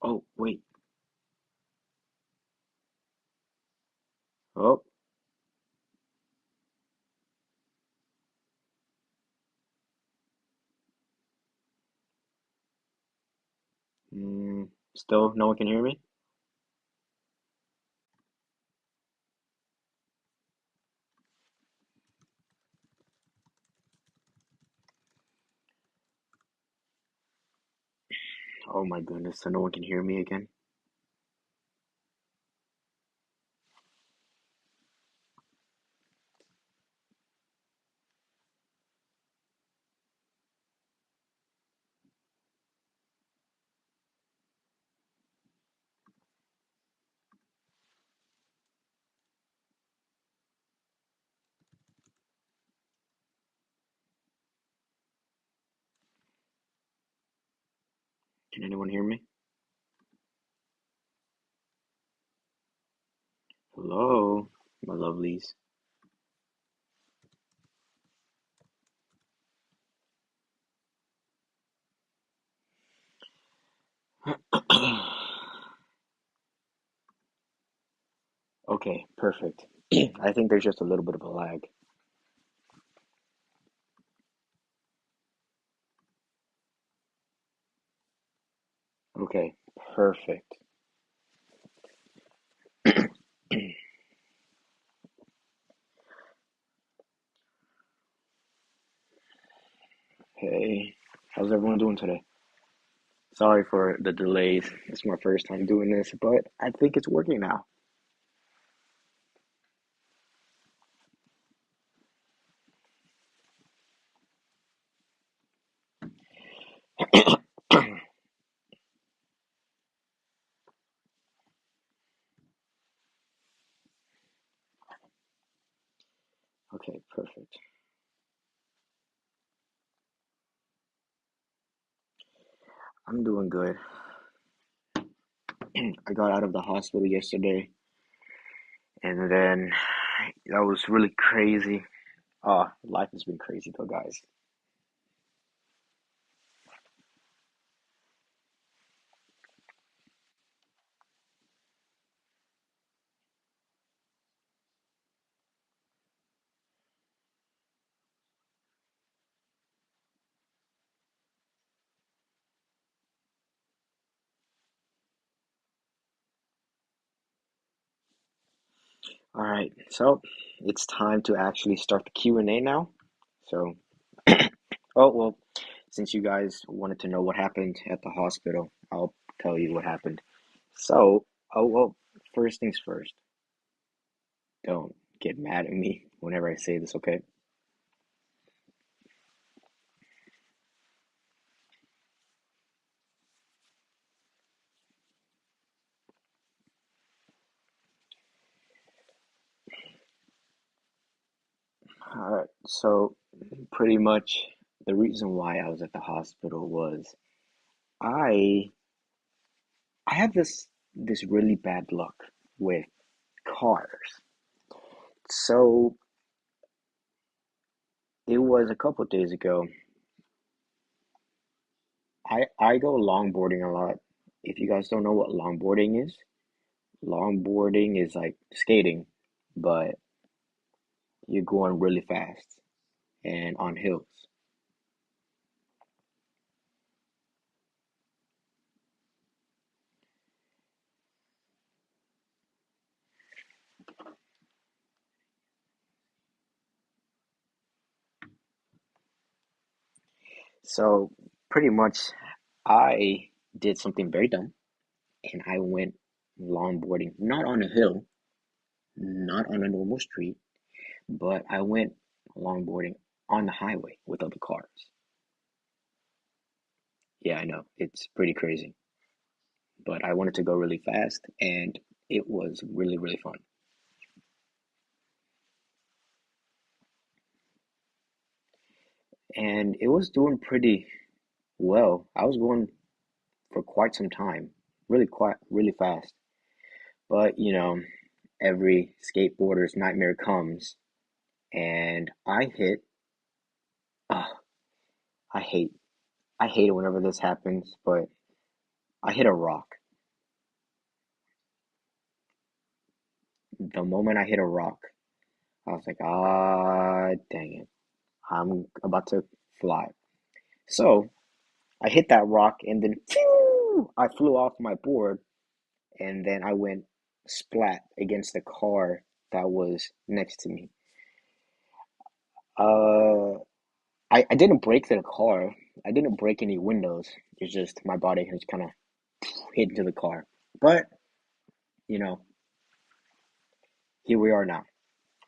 Oh, wait. Oh, still no one can hear me? Oh my goodness, so no one can hear me again? Can anyone hear me? Hello, my lovelies. Okay, perfect. I think there's just a little bit of a lag. Okay, perfect. Hey, how's everyone doing today? Sorry for the delays. It's my first time doing this, but I think it's working now. Okay, perfect. I'm doing good. I got out of the hospital yesterday, and then that was really crazy. Life has been crazy though, guys. All right, so it's time to actually start the Q&A now. So, oh well, since you guys wanted to know what happened at the hospital, I'll tell you what happened. So, oh well, first things first. Don't get mad at me whenever I say this, okay? All right, so pretty much the reason why I was at the hospital was I I have this really bad luck with cars. So it was a couple of days ago. I go longboarding a lot. If you guys don't know what longboarding is like skating, but you're going really fast and on hills. So pretty much I did something very dumb and I went longboarding, not on a hill, not on a normal street, but I went longboarding on the highway with other cars. Yeah, I know. It's pretty crazy. But I wanted to go really fast and it was really, really fun. And it was doing pretty well. I was going for quite some time, really fast. But every skateboarder's nightmare comes, and I hit. Uh, I hate, I hate it whenever this happens. But I hit a rock. The moment I hit a rock, I was like, ah, dang it. I'm about to fly. So I hit that rock and then phew, I flew off my board and then I went splat against the car that was next to me. Uh, I didn't break the car. I didn't break any windows. It's just my body has kind of hit into the car. But, you know, here we are now.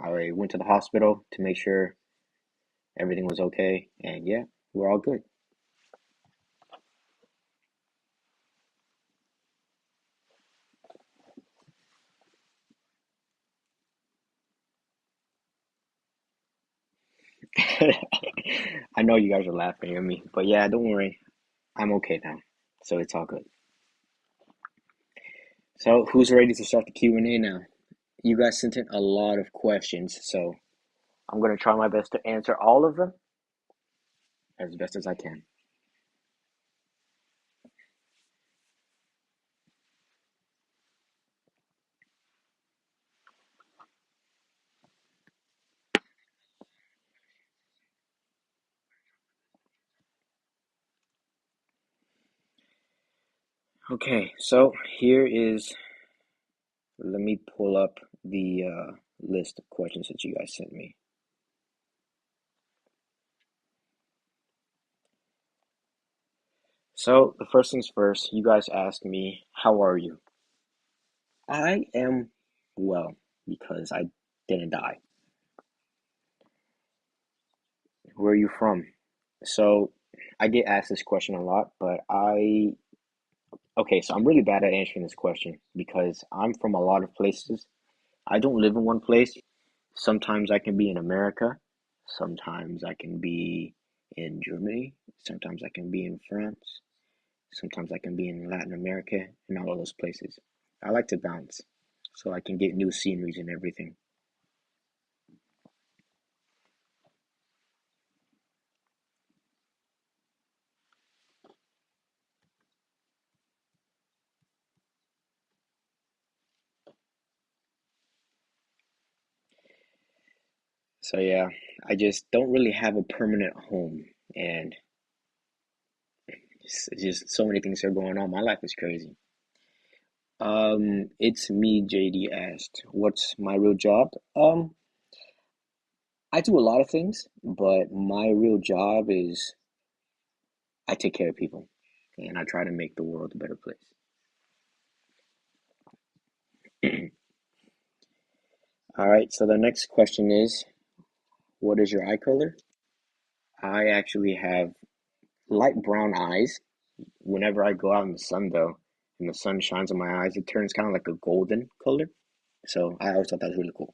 I went to the hospital to make sure everything was okay, and yeah, we're all good. I know you guys are laughing at me, but yeah, don't worry. I'm okay now. So it's all good. So who's ready to start the Q&A now? You guys sent in a lot of questions, so I'm gonna try my best to answer all of them as best as I can. Okay, so here is, let me pull up the list of questions that you guys sent me. So the first things first, you guys asked me, how are you? I am well because I didn't die. Where are you from? So I get asked this question a lot, but okay, so I'm really bad at answering this question because I'm from a lot of places. I don't live in one place. Sometimes I can be in America, sometimes I can be in Germany, sometimes I can be in France, sometimes I can be in Latin America, and all of those places. I like to bounce so I can get new sceneries and everything. So yeah, I just don't really have a permanent home, and it's just so many things are going on. My life is crazy. It's me, JD asked, what's my real job? I do a lot of things, but my real job is I take care of people, and I try to make the world a better place. All right, so the next question is, what is your eye color? I actually have light brown eyes. Whenever I go out in the sun, though, and the sun shines on my eyes, it turns kind of like a golden color. So I always thought that was really cool.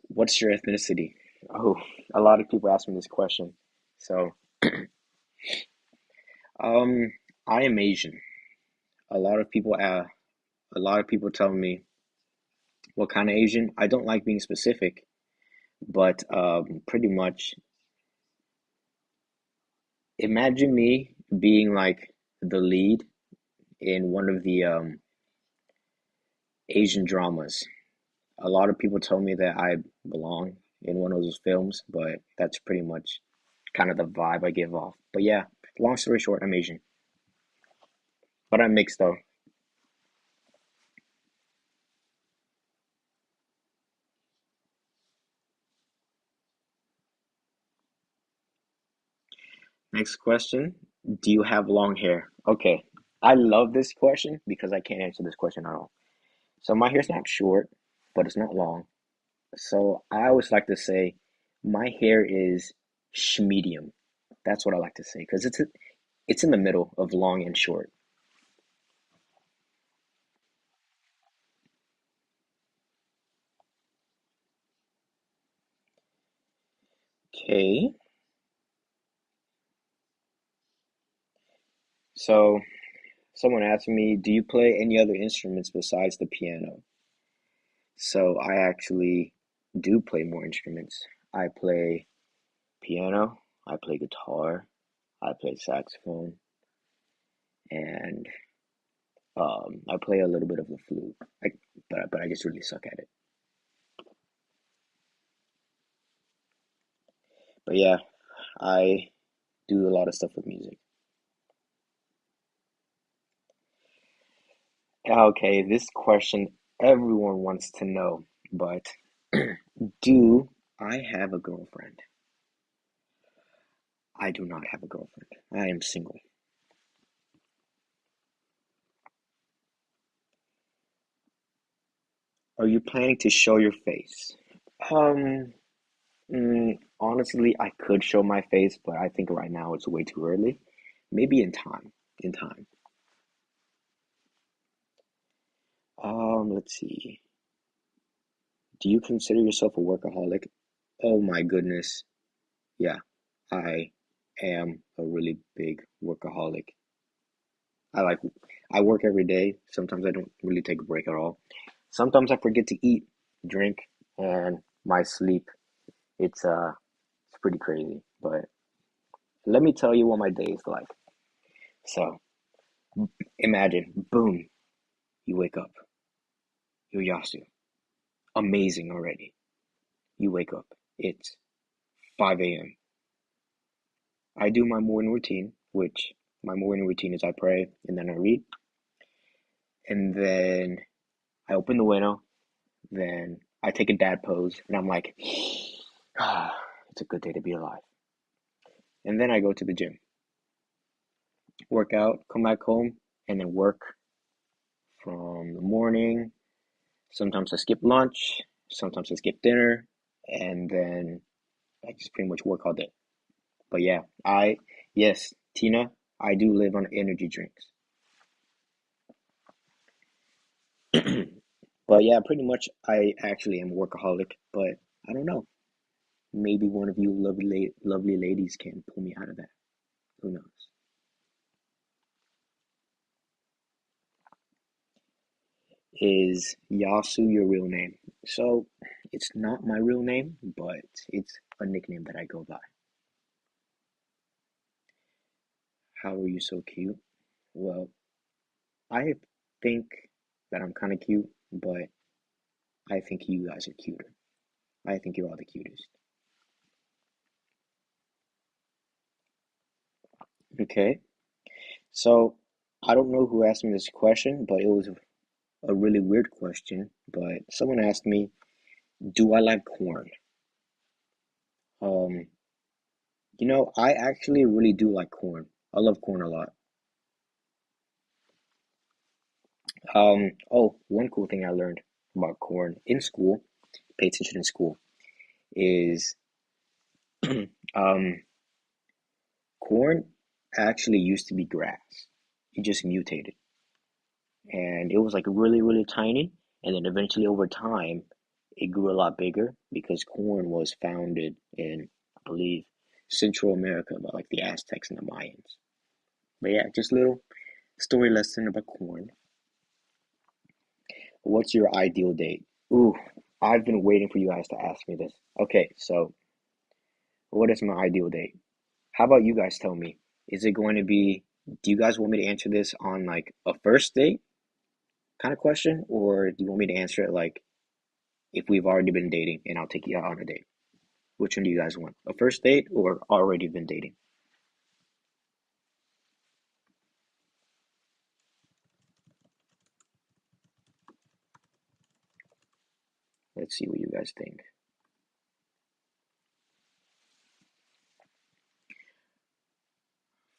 What's your ethnicity? Oh, a lot of people ask me this question. So, um, I am Asian. A lot of people, a lot of people tell me what kind of Asian. I don't like being specific, but pretty much imagine me being like the lead in one of the Asian dramas. A lot of people tell me that I belong in one of those films, but that's pretty much kind of the vibe I give off. But yeah, long story short, I'm Asian, but I'm mixed though. Next question. Do you have long hair? Okay. I love this question because I can't answer this question at all. So my hair's not short, but it's not long. So I always like to say my hair is medium. That's what I like to say because it's in the middle of long and short. Okay. So someone asked me, "Do you play any other instruments besides the piano?" So I actually do play more instruments. I play piano, I play guitar, I play saxophone, and I play a little bit of the flute, but I just really suck at it. But yeah, I do a lot of stuff with music. Okay, this question everyone wants to know, but do I have a girlfriend? I do not have a girlfriend. I am single. Are you planning to show your face? Um, Honestly, I could show my face, but I think right now it's way too early. Maybe in time. In time. Let's see. Do you consider yourself a workaholic? Oh my goodness. Yeah, I am a really big workaholic. I like I work every day. Sometimes I don't really take a break at all. Sometimes I forget to eat, drink, and my sleep. It's pretty crazy. But let me tell you what my day is like. So imagine, boom, you wake up. You're Yasu. Amazing already. You wake up. It's 5 a.m. I do my morning routine, which my morning routine is I pray and then I read. And then I open the window. Then I take a dad pose and I'm like, ah, it's a good day to be alive. And then I go to the gym, work out, come back home, and then work from the morning. Sometimes I skip lunch, sometimes I skip dinner, and then I just pretty much work all day. But yeah, yes, Tina, I do live on energy drinks. But yeah, pretty much I actually am a workaholic, but I don't know. Maybe one of you lovely ladies can pull me out of that. Who knows? Is Yasu your real name? So it's not my real name, but it's a nickname that I go by. How are you so cute? Well, I think that I'm kind of cute, but I think you guys are cuter. I think you're all the cutest. Okay, so I don't know who asked me this question, but it was a really weird question. But someone asked me, "Do I like corn?" Um, I actually really do like corn. I love corn a lot. One cool thing I learned about corn in school, pay attention in school, is um, corn actually used to be grass. It just mutated. And it was like really, really tiny. And then eventually over time, it grew a lot bigger because corn was founded in, I believe, Central America by like the Aztecs and the Mayans. But yeah, just a little story lesson about corn. What's your ideal date? Ooh, I've been waiting for you guys to ask me this. Okay, so what is my ideal date? How about you guys tell me? Is it going to be, do you guys want me to answer this on like a first date kind of question? Or do you want me to answer it like if we've already been dating and I'll take you out on a date? Which one do you guys want? A first date or already been dating? Let's see what you guys think.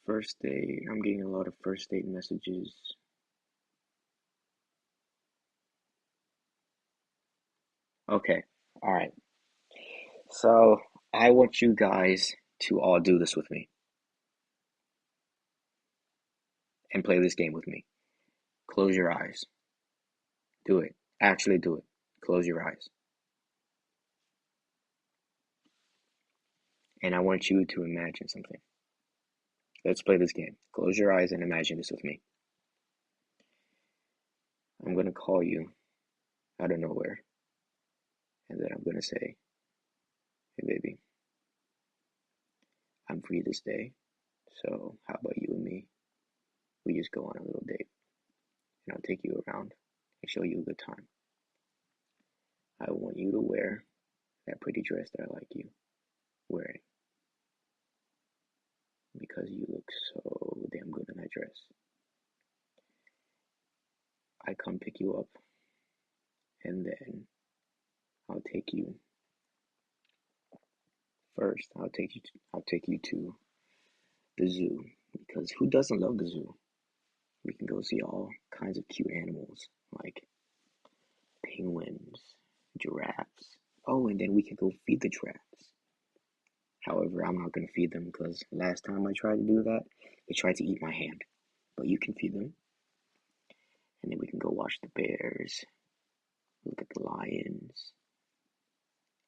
First date. I'm getting a lot of first date messages. Okay, all right. So I want you guys to all do this with me and play this game with me. Close your eyes. Do it. Actually do it. Close your eyes. And I want you to imagine something. Let's play this game. Close your eyes and imagine this with me. I'm going to call you out of nowhere. And then I'm going to say, hey, baby, I'm free this day. So how about you and me? We just go on a little date. and I'll take you around and show you a good time. I want you to wear that pretty dress that I like you wearing because you look so damn good in that dress. I come pick you up, and then I'll take you first. I'll take you to the zoo because who doesn't love the zoo? We can go see all kinds of cute animals like penguins, giraffes. Oh, and then we can go feed the giraffes. However, I'm not going to feed them because last time I tried to do that, they tried to eat my hand. But you can feed them, and then we can go watch the bears, look at the lions,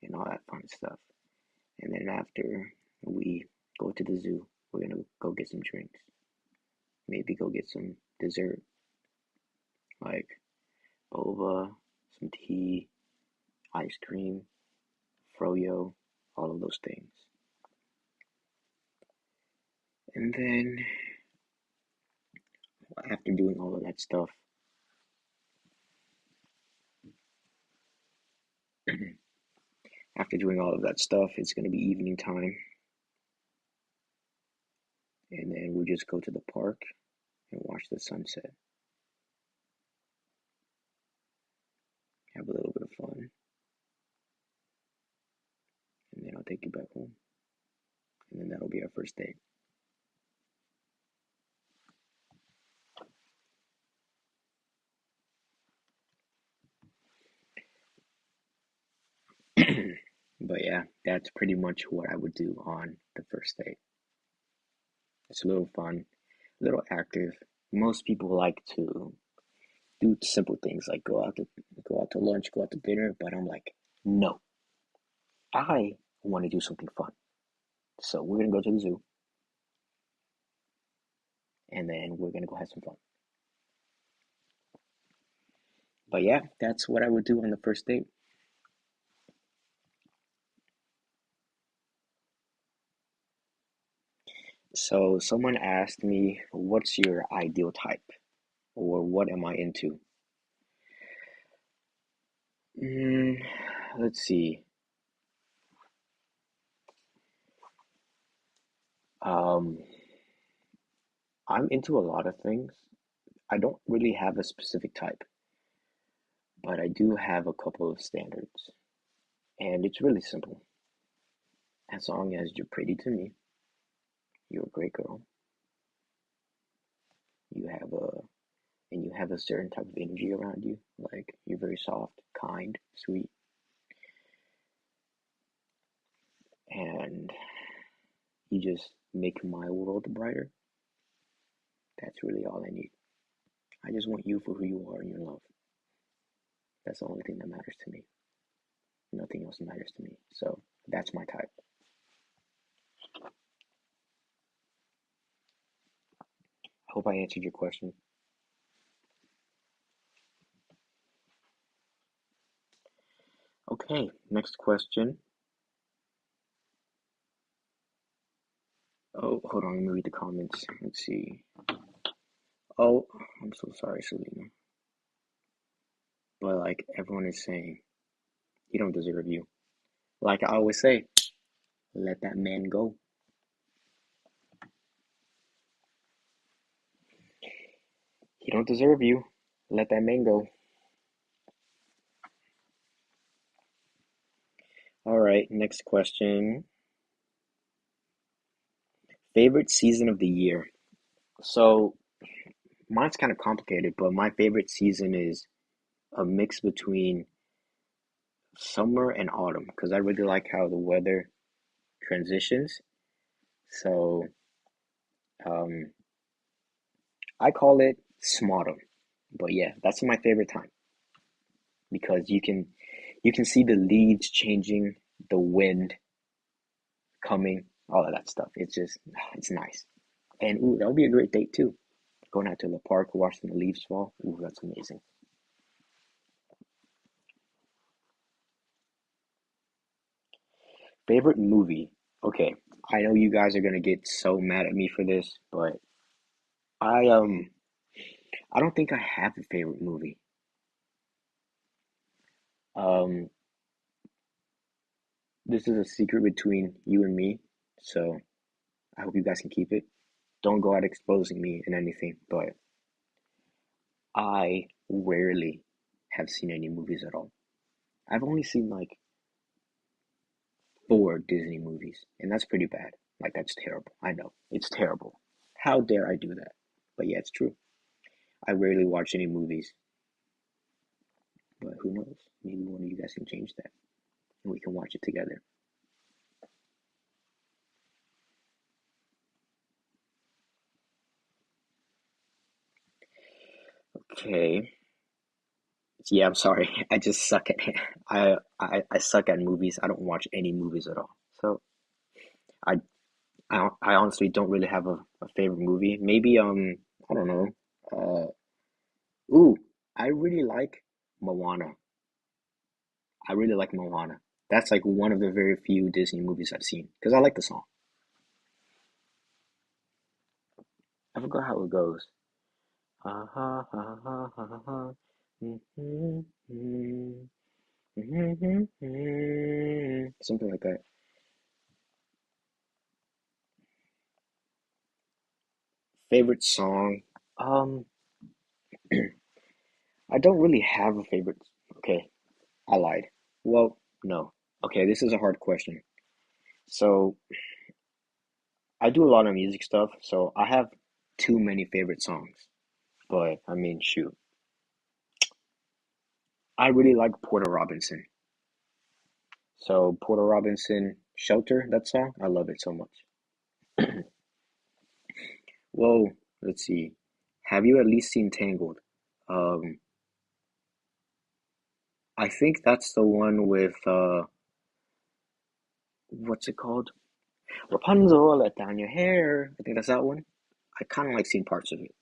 and all that fun stuff. And then after we go to the zoo, we're going to go get some drinks. Maybe go get some dessert like boba, some tea, ice cream, froyo, all of those things. And then after doing all of that stuff, it's going to be evening time. And then we just go to the park and watch the sunset. Have a little bit of fun. And then I'll take you back home. And then that'll be our first date. But yeah, that's pretty much what I would do on the first date. It's a little fun, a little active. Most people like to do simple things like go out to lunch, go out to dinner, but I'm like, no. I want to do something fun. So we're gonna go to the zoo and then we're gonna go have some fun. But yeah, that's what I would do on the first date. So someone asked me, what's your ideal type? Or what am I into? Mm, let's see. Um, I'm into a lot of things. I don't really have a specific type, but I do have a couple of standards. And it's really simple. As long as you're pretty to me, you're a great girl, you have a you have a certain type of energy around you, like you're very soft, kind, sweet, and you just make my world brighter. That's really all I need. I just want you for who you are in your love. That's the only thing that matters to me. Nothing else matters to me. So that's my type. I hope I answered your question. Okay, next question. Oh, hold on, let me read the comments. Let's see. Oh, I'm so sorry, Selena. But like everyone is saying, he don't deserve you. Like I always say, let that man go. He don't deserve you. Let that man go. All right, next question. Favorite season of the year. So mine's kind of complicated, but my favorite season is a mix between summer and autumn because I really like how the weather transitions. So um, I call it smautum. But yeah, that's my favorite time because you can see the leaves changing, the wind coming, all of that stuff. It's just it's nice. And ooh, that would be a great date too. Going out to the park, watching the leaves fall. Ooh, that's amazing. Favorite movie? Okay, I know you guys are gonna get so mad at me for this, but I I don't think I have a favorite movie. Um, this is a secret between you and me, so I hope you guys can keep it. Don't go out exposing me in anything, but I rarely have seen any movies at all. I've only seen like four Disney movies, and that's pretty bad. Like, that's terrible. I know. It's terrible. How dare I do that? But yeah, it's true. I rarely watch any movies, but who knows? Maybe one of you guys can change that, and we can watch it together. Okay. Yeah, I'm sorry. I just suck at I suck at movies. I don't watch any movies at all. So I I honestly don't really have a favorite movie. Maybe I don't know. Ooh, I really like Moana. I really like Moana. That's like one of the very few Disney movies I've seen because I like the song. I forgot how it goes. Ha ha ha ha ha ha. Mhm, mhm, mhm, mhm. Something like that. Favorite song? Um, I don't really have a favorite. Okay, I lied. Well, no. Okay, this is a hard question. So I do a lot of music stuff, so I have too many favorite songs. But I mean, shoot, I really like Porter Robinson. So Porter Robinson, Shelter, that song, I love it so much. Whoa, let's see. Have you at least seen Tangled? Um, I think that's the one with what's it called? Rapunzel, let down your hair. I think that's that one. I kind of like seeing parts of it.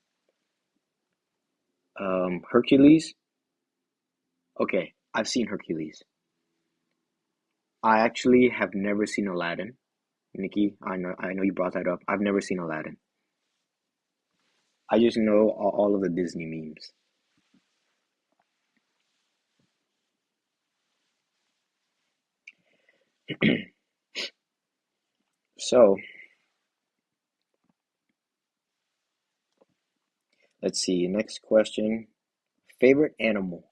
Hercules. Okay, I've seen Hercules. I actually have never seen Aladdin. Nikki, I know you brought that up. I've never seen Aladdin. I just know all of the Disney memes. So, let's see. Next question. Favorite animal?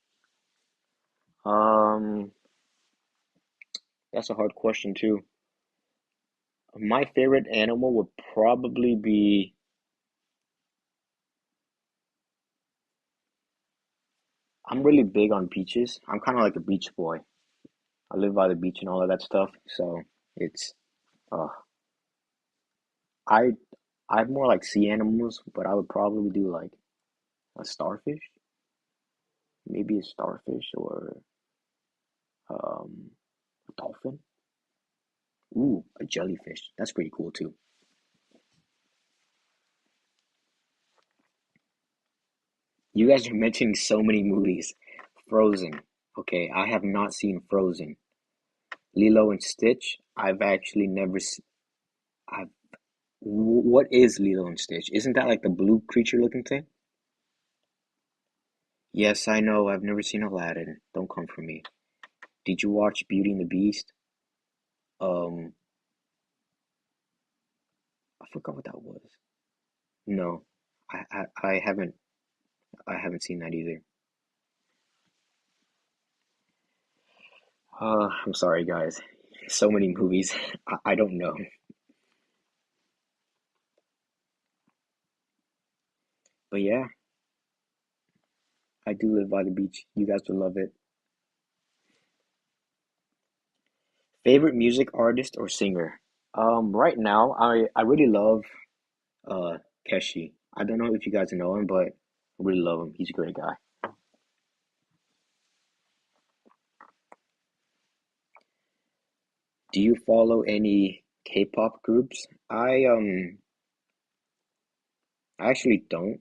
Um, that's a hard question too. My favorite animal would probably be, I'm really big on beaches. I'm kind of like a beach boy. I live by the beach and all of that stuff. So it's, uh, I, I'm more like sea animals, but I would probably do like a starfish, maybe a starfish or a dolphin. Ooh, a jellyfish. That's pretty cool too. You guys are mentioning so many movies. Frozen. Okay, I have not seen Frozen. Lilo and Stitch. I've actually never. I. What is Lilo and Stitch? Isn't that like the blue creature looking thing? Yes, I know. I've never seen Aladdin. Don't come for me. Did you watch Beauty and the Beast? Um, I forgot what that was. No, I haven't. I haven't seen that either. I'm sorry, guys. So many movies. I don't know. But yeah, I do live by the beach. You guys would love it. Favorite music artist or singer? Right now, I really love uh Keshi. I don't know if you guys know him, but I really love him. He's a great guy. Do you follow any K-pop groups? I actually don't.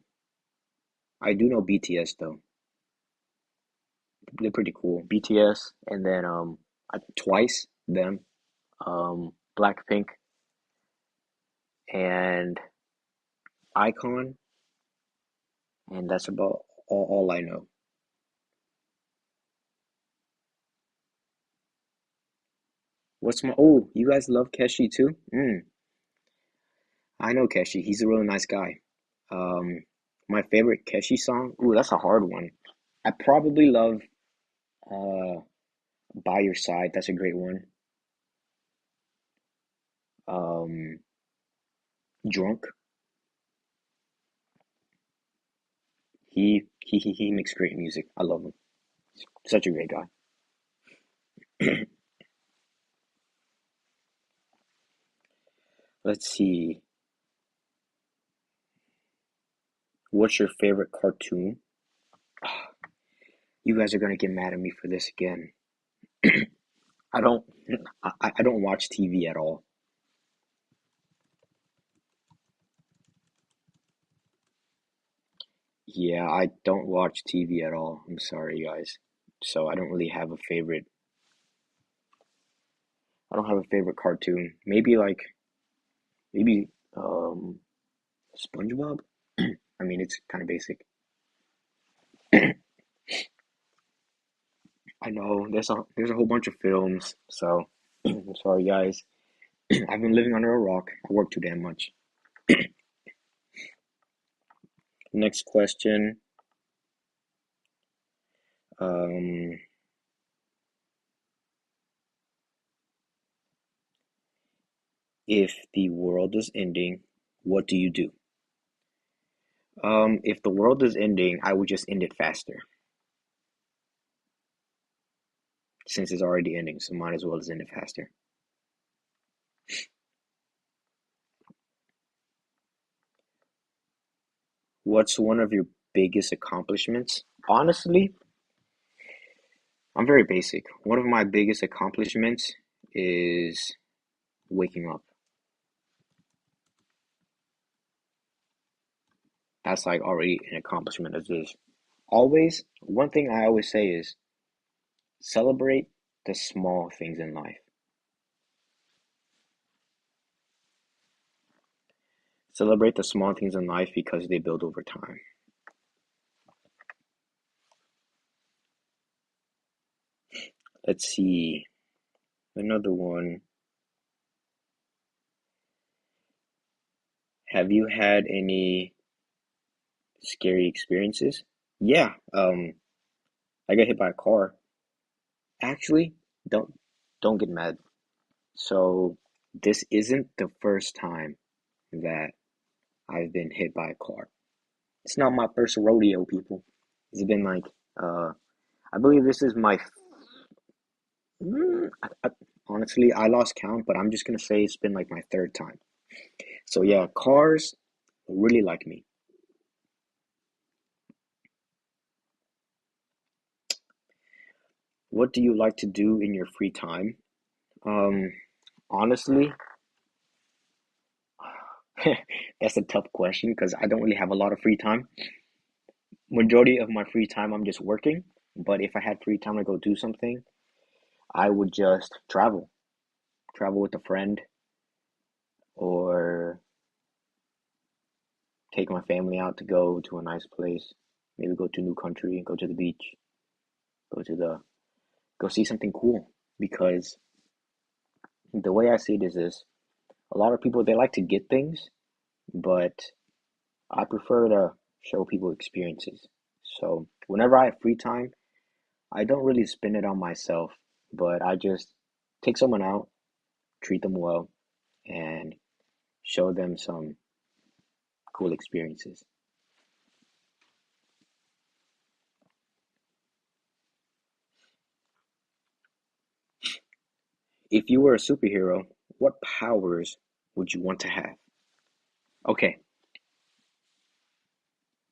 I do know BTS though. They're pretty cool. BTS and then Twice them, Blackpink and Icon. and that's about all I know. What's my Oh, you guys love Keshi too? I know Keshi. He's a really nice guy. Um, my favorite Keshi song. Ooh, that's a hard one. I probably love uh By Your Side. That's a great one. Um, Drunk. He makes great music. I love him. Such a great guy. Let's see. What's your favorite cartoon? You guys are gonna get mad at me for this again. I don't I don't watch TV at all. Yeah, I don't watch TV at all. I'm sorry, guys. So I don't really have a favorite. I don't have a favorite cartoon. Maybe um SpongeBob. I mean, it's kind of basic. I know there's a whole bunch of films. So I'm sorry, guys. I've been living under a rock. I work too damn much. Next question. Um, if the world is ending, what do you do? If the world is ending, I would just end it faster since it's already ending, so might as well just end it faster. What's one of your biggest accomplishments? Honestly, I'm very basic. One of my biggest accomplishments is waking up. That's like already an accomplishment as is. Always, one thing I always say is celebrate the small things in life. Celebrate the small things in life because they build over time. Let's see. Another one. Have you had any scary experiences? Yeah. I got hit by a car. Actually, don't don't get mad. So this isn't the first time that I've been hit by a car. It's not my first rodeo, people. It's been like uh I believe this is my honestly, I lost count, but I'm just gonna say it's been like my third time. So yeah, cars really like me. What do you like to do in your free time? Um, honestly, that's a tough question because I don't really have a lot of free time. Majority of my free time, I'm just working. But if I had free time to go do something, I would just travel with a friend, or take my family out to go to a nice place. Maybe go to a new country, go to the beach, go to the go see something cool. Because the way I see it is this: a lot of people they like to get things, but I prefer to show people experiences. So whenever I have free time, I don't really spend it on myself, but I just take someone out, treat them well, and show them some cool experiences. If you were a superhero, what powers would you want to have? Okay,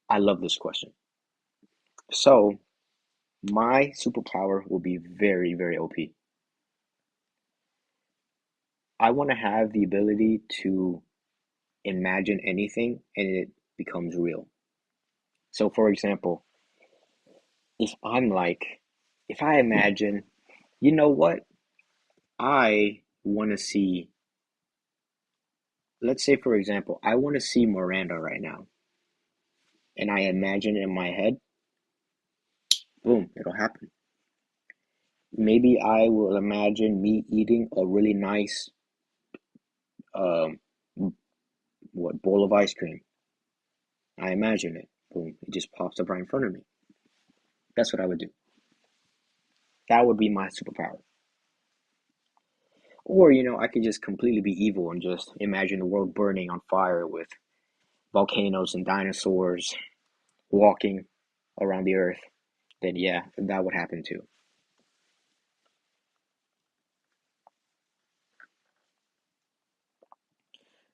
I love this question. So, my superpower will be very, very OP. I want to have the ability to imagine anything and it becomes real. So, for example, if I'm like, if I imagine, you know what? I want to see, let's say, for example, I want to see Miranda right now. and I imagine it in my head, boom, it'll happen. Maybe I will imagine me eating a really nice um what bowl of ice cream. I imagine it. Boom, it just pops up right in front of me. That's what I would do. That would be my superpower. Or, I could just completely be evil and just imagine the world burning on fire with volcanoes and dinosaurs walking around the earth. Then, yeah, that would happen too.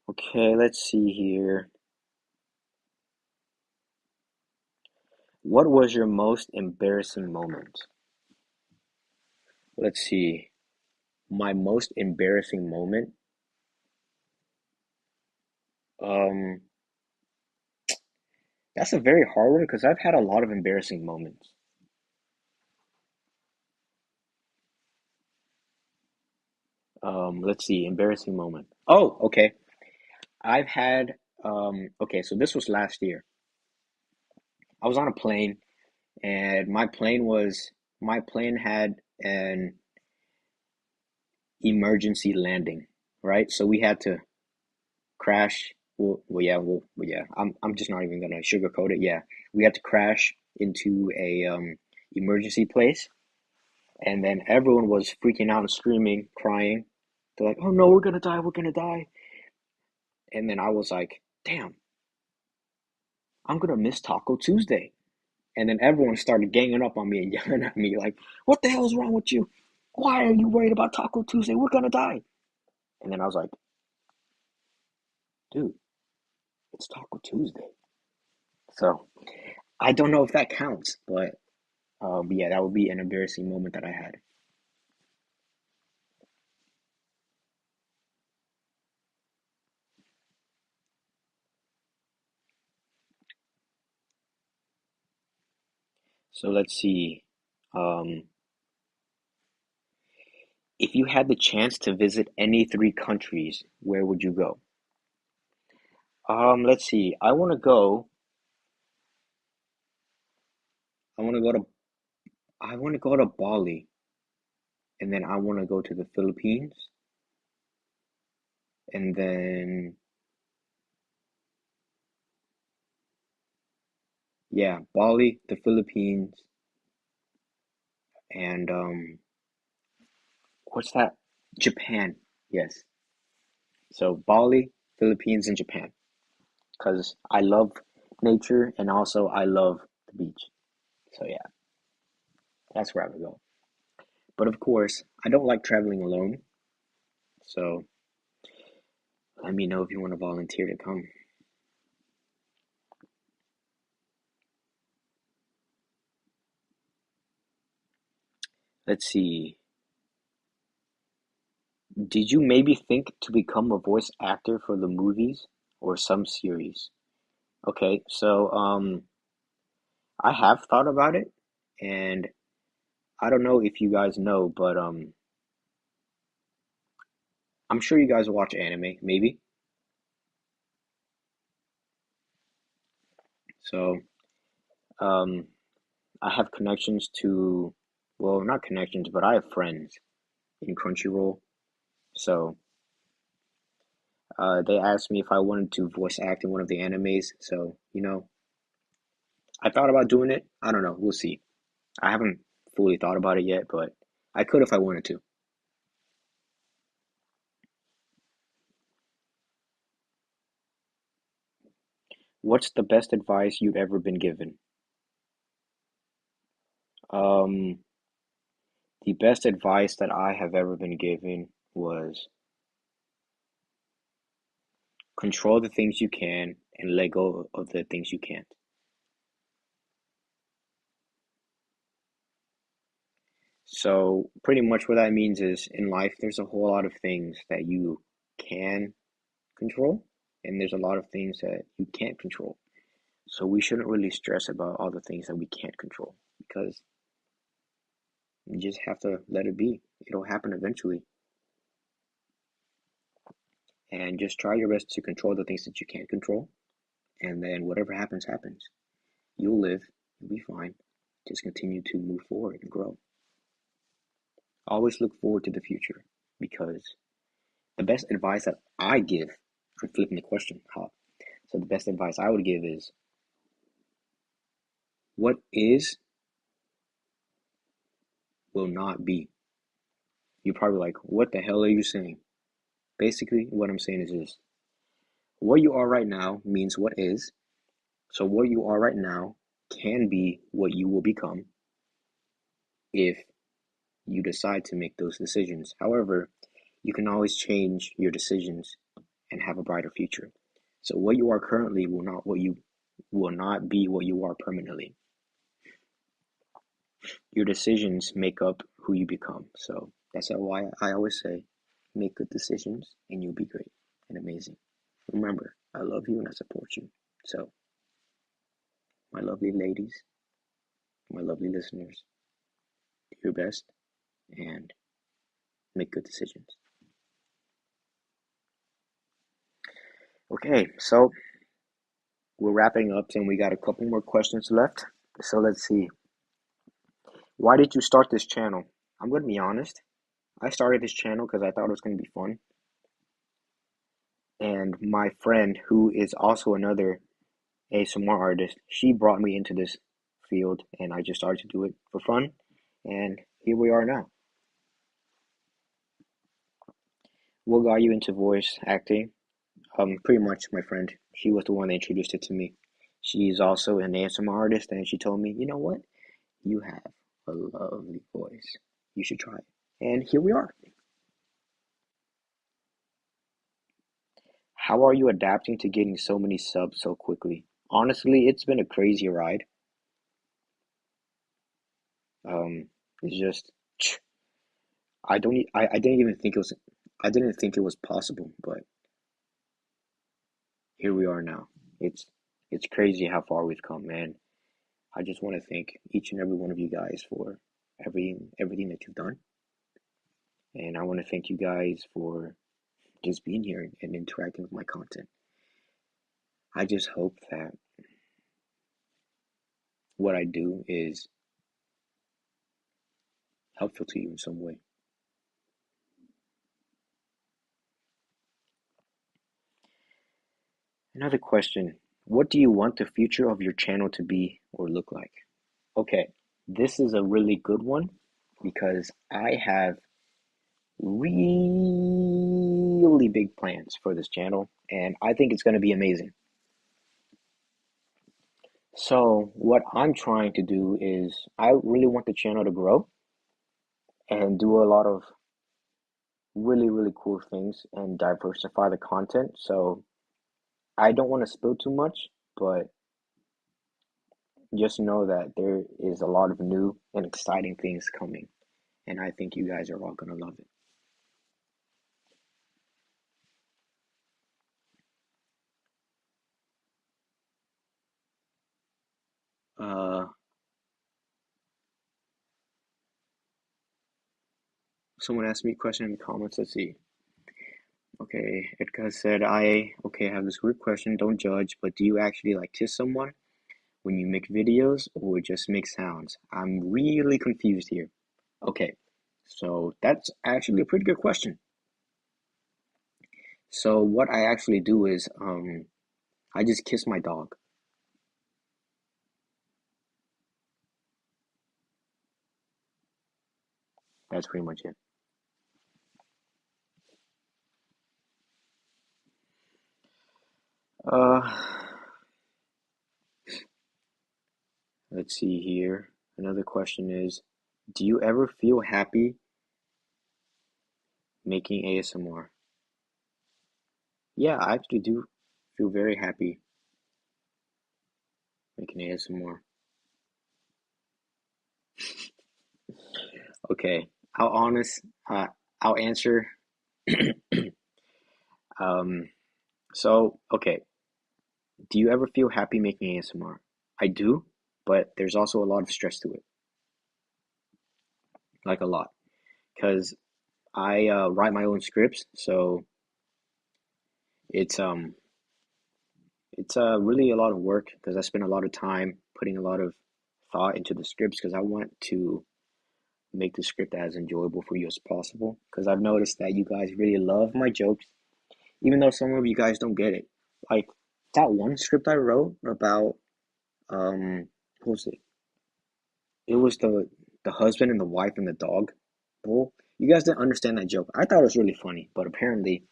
Okay, let's see here. What was your most embarrassing moment? Let's see. My most embarrassing moment. Um, that's a very hard one because I've had a lot of embarrassing moments. Let's see, embarrassing moment. Oh, okay. I've had okay, so this was last year. I was on a plane and my plane had an emergency landing, right? So we had to crash. Yeah. I'm just not even gonna sugarcoat it. Yeah, we had to crash into a emergency place, and then everyone was freaking out and screaming, crying. They're like, "Oh no, we're gonna die! We're gonna die!" And then I was like, "Damn, I'm gonna miss Taco Tuesday." And then everyone started ganging up on me and yelling at me like, "What the hell is wrong with you? Why are you worried about Taco Tuesday? We're gonna die." And then I was like, "Dude, it's Taco Tuesday." So I don't know if that counts, but yeah, that would be an embarrassing moment that I had. So let's see. Um, if you had the chance to visit any three countries, where would you go? Let's see. I want to go to. I want to go to Bali, and then I want to go to the Philippines, and then yeah, Bali, the Philippines, and what's that? Japan. Yes. So Bali, Philippines, and Japan, because I love nature and also I love the beach. So yeah, that's where I would go. But of course, I don't like traveling alone. So let me know if you want to volunteer to come. Let's see. Did you maybe think to become a voice actor for the movies or some series? Okay, so I have thought about it, and I don't know if you guys know, but I'm sure you guys watch anime, maybe. So um, I have connections to, well, not connections, but I have friends in Crunchyroll. So they asked me if I wanted to voice act in one of the animes. So, I thought about doing it. I don't know. We'll see. I haven't fully thought about it yet, but I could if I wanted to. What's the best advice you've ever been given? Um, the best advice that I have ever been given was control the things you can and let go of the things you can't. So, pretty much what that means is in life, there's a whole lot of things that you can control, and there's a lot of things that you can't control. So, we shouldn't really stress about all the things that we can't control because you just have to let it be. It'll happen eventually. And just try your best to control the things that you can't control. And then whatever happens, happens. You'll live. You'll be fine. Just continue to move forward and grow. Always look forward to the future because the best advice that I give, I'm flipping the question, huh? So the best advice I would give is what is will not be. You're probably like, what the hell are you saying? Basically, what I'm saying is this. What you are right now means what is. So what you are right now can be what you will become if you decide to make those decisions. However, you can always change your decisions and have a brighter future. So what you are currently will not be what you are permanently. Your decisions make up who you become. So that's why I always say, make good decisions and you'll be great and amazing. Remember, I love you and I support you. So, my lovely ladies, my lovely listeners, do your best and make good decisions. Okay, so we're wrapping up and we got a couple more questions left. So let's see. Why did you start this channel? I'm going to be honest. I started this channel because I thought it was going to be fun. And my friend, who is also another ASMR artist, she brought me into this field and I just started to do it for fun. And here we are now. What got you into voice acting? Pretty much my friend. She was the one that introduced it to me. She's also an ASMR artist, and she told me, you know what? You have a lovely voice. You should try it. And here we are. How are you adapting to getting so many subs so quickly? Honestly, it's been a crazy ride. Um, it's just I didn't even think it was possible, but here we are now. It's crazy how far we've come, man. I just want to thank each and every one of you guys for everything that you've done. And I want to thank you guys for just being here and interacting with my content. I just hope that what I do is helpful to you in some way. Another question. What do you want the future of your channel to be or look like? Okay, this is a really good one because I have really big plans for this channel and I think it's going to be amazing. So what I'm trying to do is I really want the channel to grow and do a lot of really cool things and diversify the content. So I don't want to spill too much, but just know that there is a lot of new and exciting things coming, and I think you guys are all gonna love it. Uh, Someone asked me a question in the comments. Let's see. Okay, Edgar said, I have this weird question. Don't judge, but do you actually like kiss someone when you make videos or just make sounds? I'm really confused here. Okay, so that's actually a pretty good question. So what I actually do is I just kiss my dog. That's pretty much it. Uh, let's see here. Another question is, do you ever feel happy making ASMR? Yeah, I actually do feel very happy making ASMR. Okay, I'll honest, I'll answer. Um, okay, do you ever feel happy making ASMR? I do, but there's also a lot of stress to it, like a lot, because I write my own scripts, so it's It's really a lot of work because I spend a lot of time putting a lot of thought into the scripts because I want to make the script as enjoyable for you as possible. Because I've noticed that you guys really love my jokes, even though some of you guys don't get it. Like that one script I wrote about what was it? It was the husband and the wife and the dog bowl. You guys didn't understand that joke. I thought it was really funny, but apparently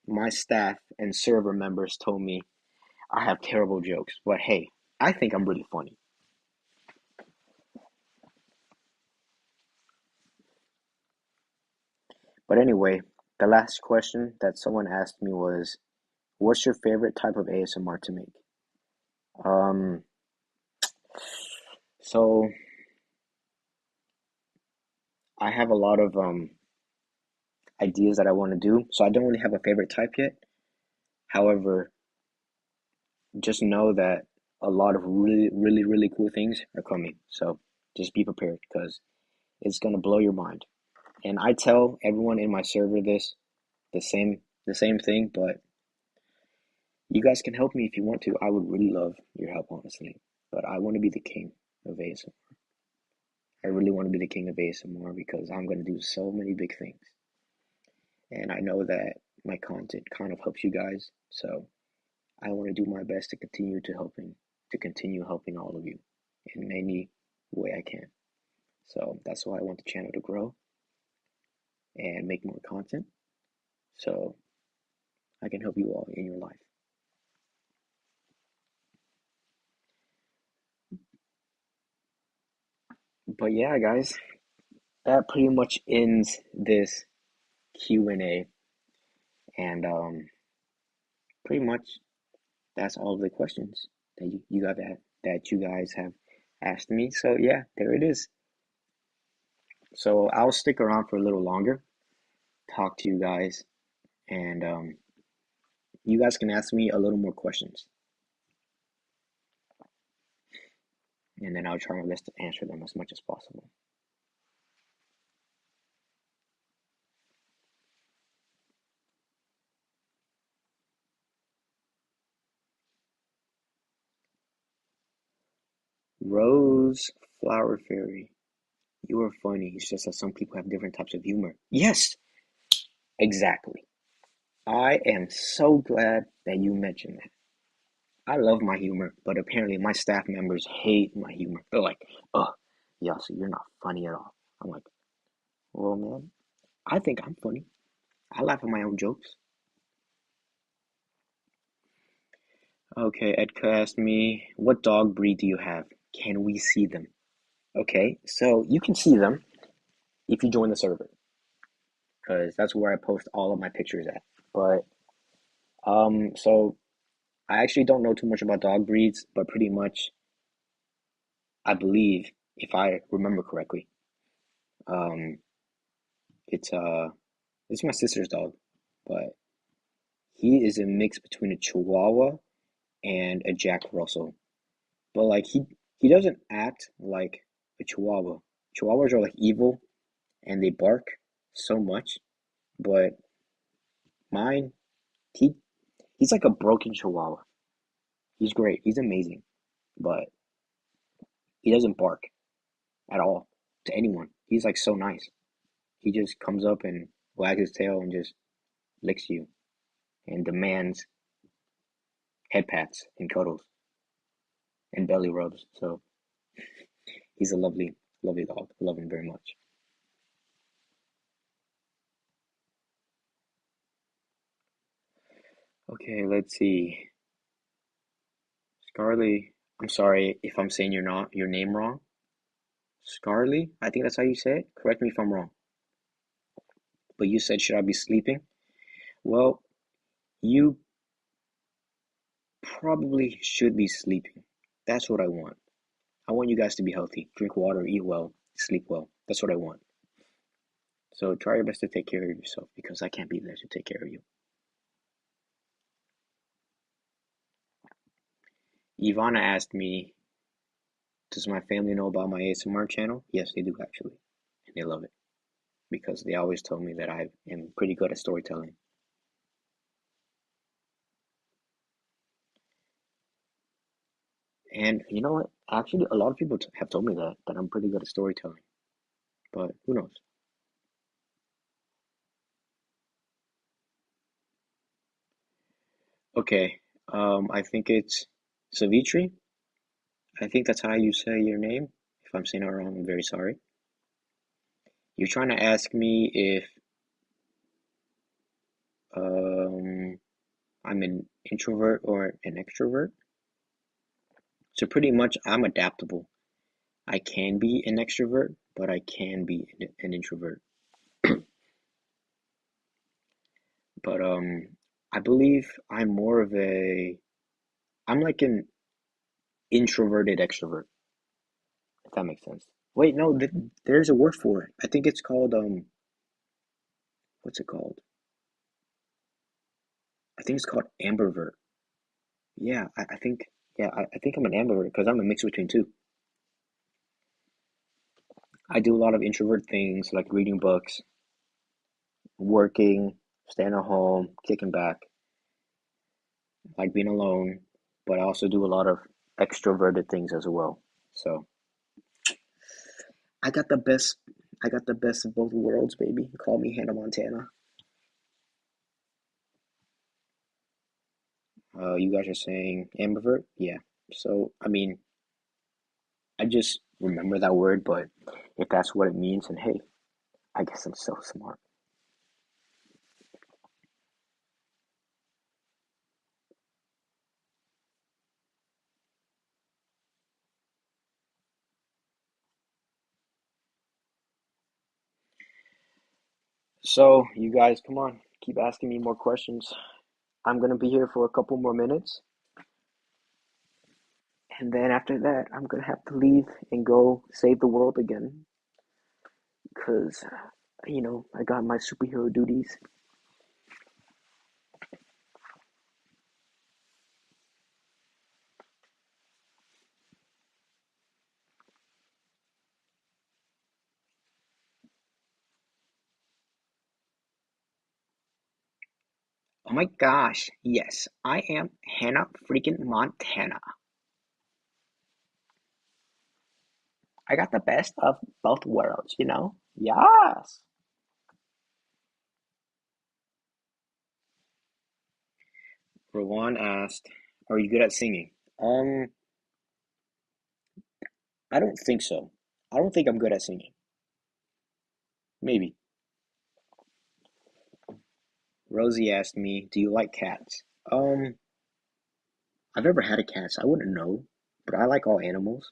my staff and server members told me I have terrible jokes. But hey, I think I'm really funny. But anyway, the last question that someone asked me was, "What's your favorite type of ASMR to make?" Um, so I have a lot of ideas that I want to do. So I don't really have a favorite type yet. However, just know that a lot of really, really, really cool things are coming. So just be prepared because it's gonna blow your mind. And I tell everyone in my server this the same thing, but you guys can help me if you want to. I would really love your help, honestly. But I want to be the king of ASMR. I really want to be the king of ASMR because I'm gonna do so many big things. And I know that my content kind of helps you guys. So I want to do my best to continue helping all of you in any way I can. So that's why I want the channel to grow and make more content so I can help you all in your life. But yeah, guys, that pretty much ends this Q&A and pretty much that's all of the questions that you guys have asked me. So yeah, there it is. So I'll stick around for a little longer, talk to you guys, and you guys can ask me a little more questions, and then I'll try my best to answer them as much as possible. Rose Flower Fairy, you are funny. It's just that some people have different types of humor. Yes, exactly. I am so glad that you mentioned that. I love my humor, but apparently my staff members hate my humor. They're like, "Oh, Yasi, you're not funny at all." I'm like, "Well, man, I think I'm funny. I laugh at my own jokes." Okay, Edka asked me, "What dog breed do you have? Can we see them?" Okay, so you can see them if you join the server, because that's where I post all of my pictures at. But so I actually don't know too much about dog breeds, but pretty much I believe, if I remember correctly, um, it's it's my sister's dog, but he is a mix between a Chihuahua and a Jack Russell. But like he doesn't act like a Chihuahua. Chihuahuas are like evil and they bark so much, but mine, he he's like a broken Chihuahua. He's great. He's amazing, but he doesn't bark at all to anyone. He's like so nice. He just comes up and wags his tail and just licks you and demands head pats and cuddles and belly rubs. So he's a lovely, lovely dog. I love him very much. Okay, let's see. Scarly, I'm sorry if I'm saying your name wrong. Scarly, I think that's how you say it. Correct me if I'm wrong. But you said should I be sleeping? Well, you probably should be sleeping. That's what I want. I want you guys to be healthy. Drink water, eat well, sleep well. That's what I want. So try your best to take care of yourself because I can't be there to take care of you. Ivana asked me, does my family know about my ASMR channel? Yes, they do actually. And they love it because they always told me that I am pretty good at storytelling. And you know what? Actually, a lot of people have told me that I'm pretty good at storytelling, but who knows? Okay, I think it's Savitri. I think that's how you say your name. If I'm saying it wrong, I'm very sorry. You're trying to ask me if um I'm an introvert or an extrovert. So pretty much I'm adaptable. I can be an extrovert, but I can be an introvert. But I believe I'm like an introverted extrovert, if that makes sense. Wait, no, there's a word for it. I think it's called what's it called? I think it's called ambivert. Yeah, I think I think I'm an ambivert because I'm a mix between two. I do a lot of introvert things like reading books, working, staying at home, kicking back, like being alone, but I also do a lot of extroverted things as well. So I got the best I got the best of both worlds, baby. Call me Hannah Montana. You guys are saying ambivert? Yeah. So I mean, I just remember that word, but if that's what it means, and hey, I guess I'm so smart. So you guys, come on, keep asking me more questions. I'm gonna be here for a couple more minutes, and then after that, I'm gonna have to leave and go save the world again, cause I got my superhero duties. Oh my gosh, yes, I am Hannah freaking Montana. I got the best of both worlds, you know? Yes. Rowan asked, "Are you good at singing?" Um, I don't think so. I don't think I'm good at singing. Maybe. Rosie asked me, "Do you like cats?" I've never had a cat, so I wouldn't know, but I like all animals,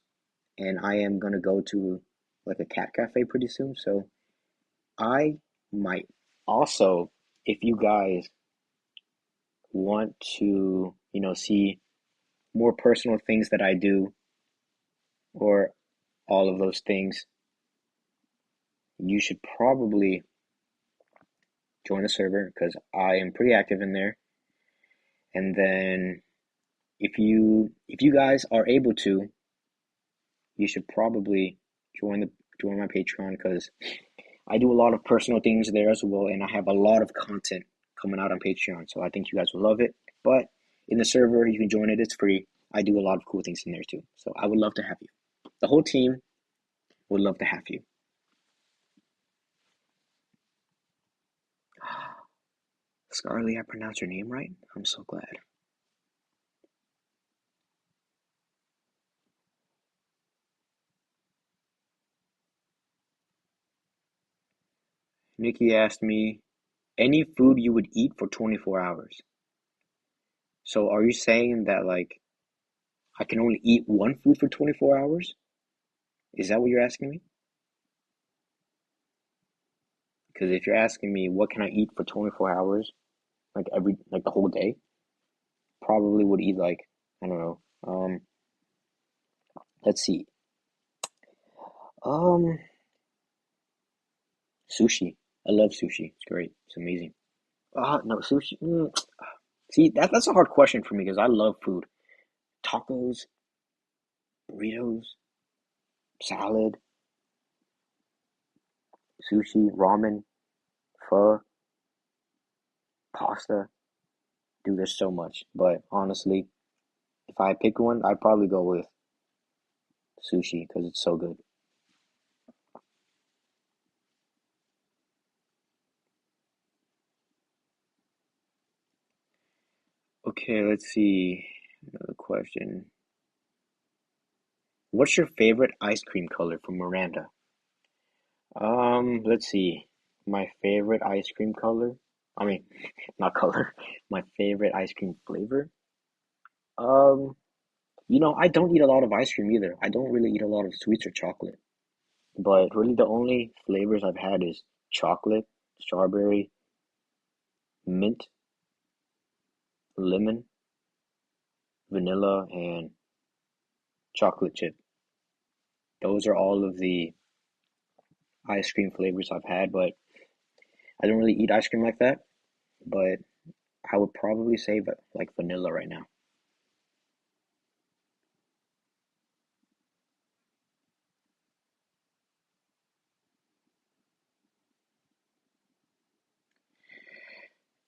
and I am gonna go to like a cat cafe pretty soon, so I might also, if you guys want to, see more personal things that I do or all of those things, you should probably join the server because I am pretty active in there. And then if you guys are able to, you should probably join the join my Patreon because I do a lot of personal things there as well, and I have a lot of content coming out on Patreon. So I think you guys will love it. But in the server, you can join it. It's free. I do a lot of cool things in there too. So I would love to have you. The whole team would love to have you. Scarly, I pronounced your name right? I'm so glad. Nikki asked me, any food you would eat for 24 hours. So are you saying that like I can only eat one food for 24 hours? Is that what you're asking me? Because if you're asking me what can I eat for 24 hours, like the whole day, probably would eat like I don't know. Let's see. Um, Sushi. I love sushi. It's great. It's amazing. No, sushi. See, that's a hard question for me because I love food. Tacos, burritos, salad, sushi, ramen, pho, pasta. Dude, there's so much. But honestly, If I pick one, I'd probably go with sushi because it's so good. Okay, let's see. Another question. What's your favorite ice cream color from Miranda? Let's see. My favorite ice cream color. I mean, not color. My favorite ice cream flavor. Um, I don't eat a lot of ice cream either. I don't really eat a lot of sweets or chocolate. But really, the only flavors I've had is chocolate, strawberry, mint, lemon, vanilla, and chocolate chip. Those are all of the ice cream flavors I've had, but I don't really eat ice cream like that. But I would probably say like vanilla right now.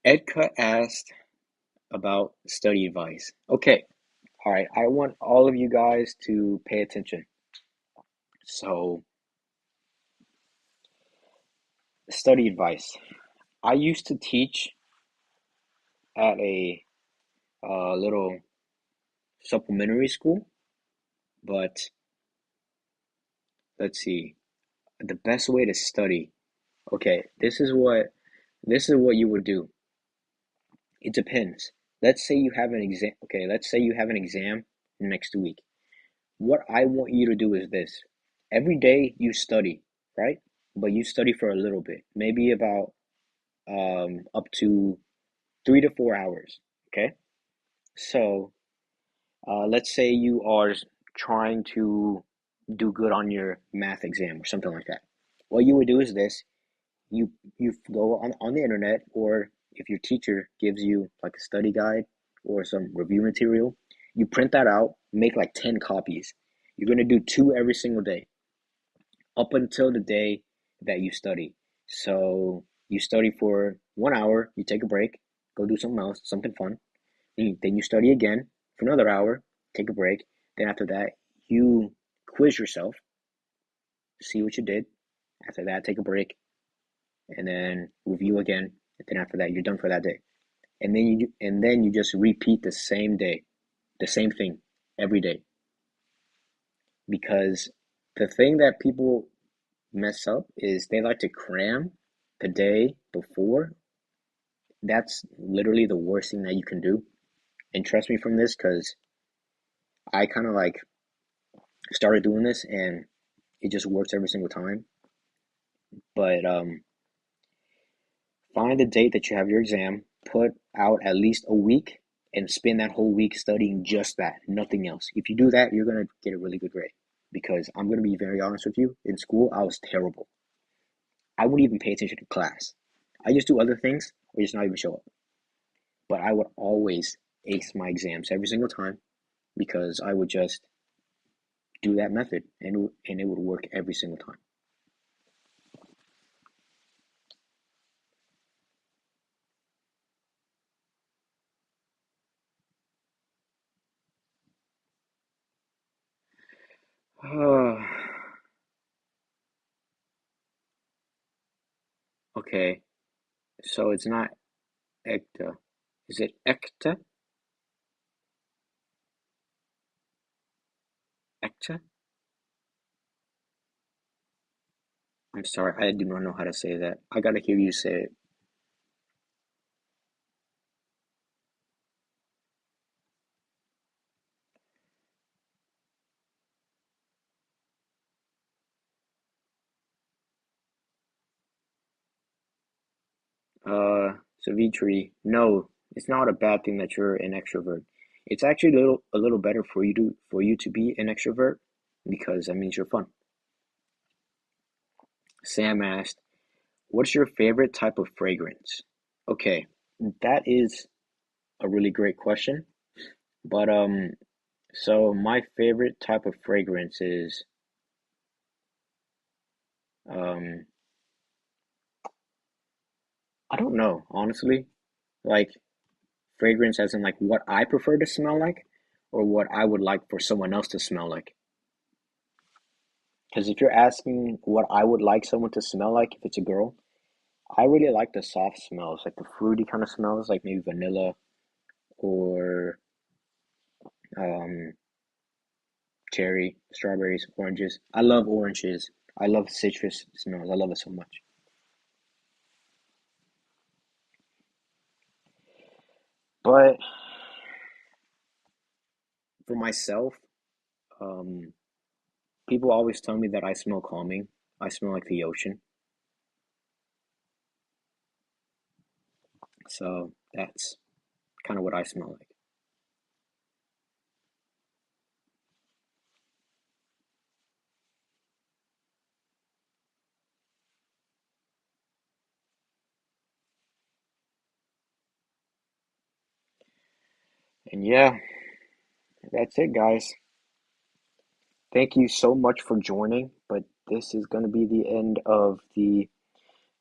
Edka asked about study advice. Okay, all right. I want all of you guys to pay attention. So, study advice. I used to teach at a little supplementary school, but let's see. The best way to study. Okay, this is what you would do. It depends. Let's say you have an exam. Okay, let's say you have an exam next week. What I want you to do is this. Every day you study, right? But you study for a little bit, maybe about up to 3 to 4 hours. Okay. So let's say you are trying to do good on your math exam or something like that. What you would do is this. You go on the internet, or if your teacher gives you like a study guide or some review material, you print that out, make like 10 copies. You're going to do two every single day up until the day that you study. So you study for 1 hour, you take a break, go do something else, something fun. Then you study again for another hour, take a break. Then after that, you quiz yourself, see what you did. After that, take a break, and then review again. And then after that, you're done for that day. And then you just repeat the same day, the same thing every day. Because the thing that people mess up is they like to cram the day before. That's literally the worst thing that you can do. And trust me from this, because I kind of like started doing this and it just works every single time. But find the date that you have your exam, put out at least a week, and spend that whole week studying just that, nothing else. If you do that, you're going to get a really good grade. Because I'm going to be very honest with you, in school, I was terrible. I wouldn't even pay attention to class. I just do other things or just not even show up. But I would always ace my exams every single time because I would just do that method and it would work every single time. Okay, so it's not ecta. Is it ecta? Ecta? I'm sorry, I do not know how to say that. I gotta hear you say it. Savitri, no, it's not a bad thing that you're an extrovert. It's actually a little better for you to be an extrovert because that means you're fun. Sam asked, "What's your favorite type of fragrance?" Okay, that is a really great question. But so my favorite type of fragrance is um I don't know, honestly. Like fragrance as in like what I prefer to smell like, or what I would like for someone else to smell like. Because if you're asking what I would like someone to smell like, if it's a girl, I really like the soft smells, like the fruity kind of smells, like maybe vanilla or um, cherry, strawberries, oranges. I love oranges. I love citrus smells. I love it so much. But for myself, um, people always tell me that I smell calming. I smell like the ocean. So that's kind of what I smell like. And yeah, that's it, guys. Thank you so much for joining, but this is going to be the end of the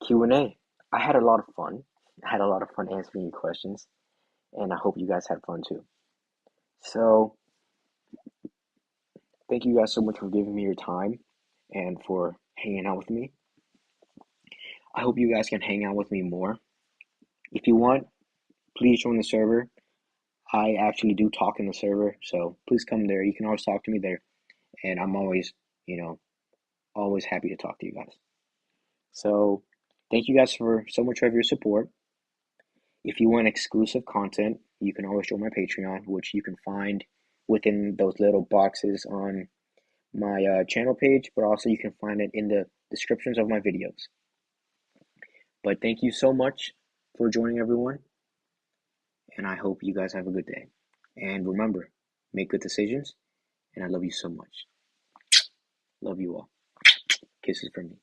Q&A. I had a lot of fun. I had a lot of fun answering your questions, and I hope you guys had fun too. So, thank you guys so much for giving me your time and for hanging out with me. I hope you guys can hang out with me more. If you want, please join the server. I actually do talk in the server, so please come there. You can always talk to me there, and I'm always, you know, always happy to talk to you guys. So, thank you guys for so much of your support. If you want exclusive content, you can always join my Patreon, which you can find within those little boxes on my channel page, but also you can find it in the descriptions of my videos. But thank you so much for joining, everyone, and I hope you guys have a good day. And remember, make good decisions, and I love you so much. Love you all. Kisses from me.